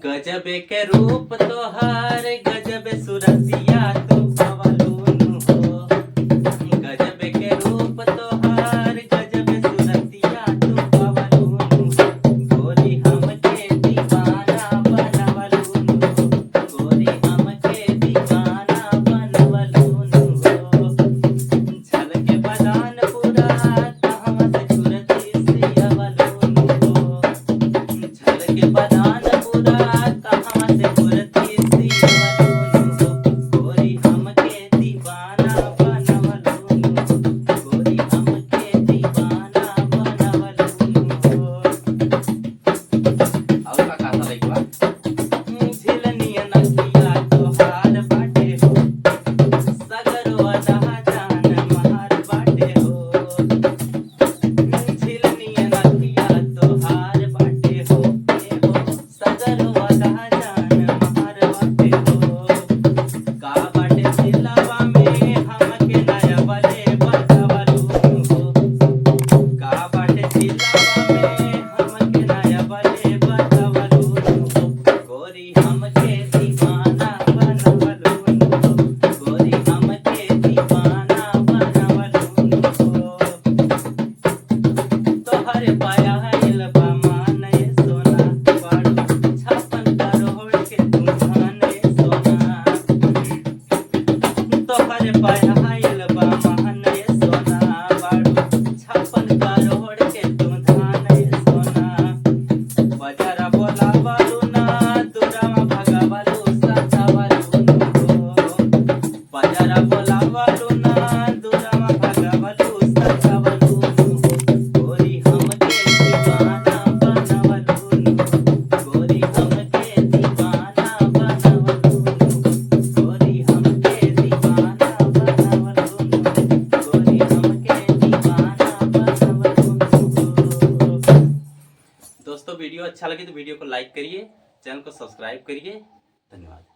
गजब के रूप तोहार गजब सुरतिया तू पवलून हो। गजब के रूप तोहार गजब सुरतिया तू पवलून हो। गोरी हमके दीवाना बनवलून हो। गोरी हमके दीवाना बनवलून हो। झलके बदान पूरा कहवा से छुरती सियवलून हो। झलके बदान दोस्तों वीडियो अच्छा लगे तो वीडियो को लाइक करिए, चैनल को सब्सक्राइब करिए। धन्यवाद।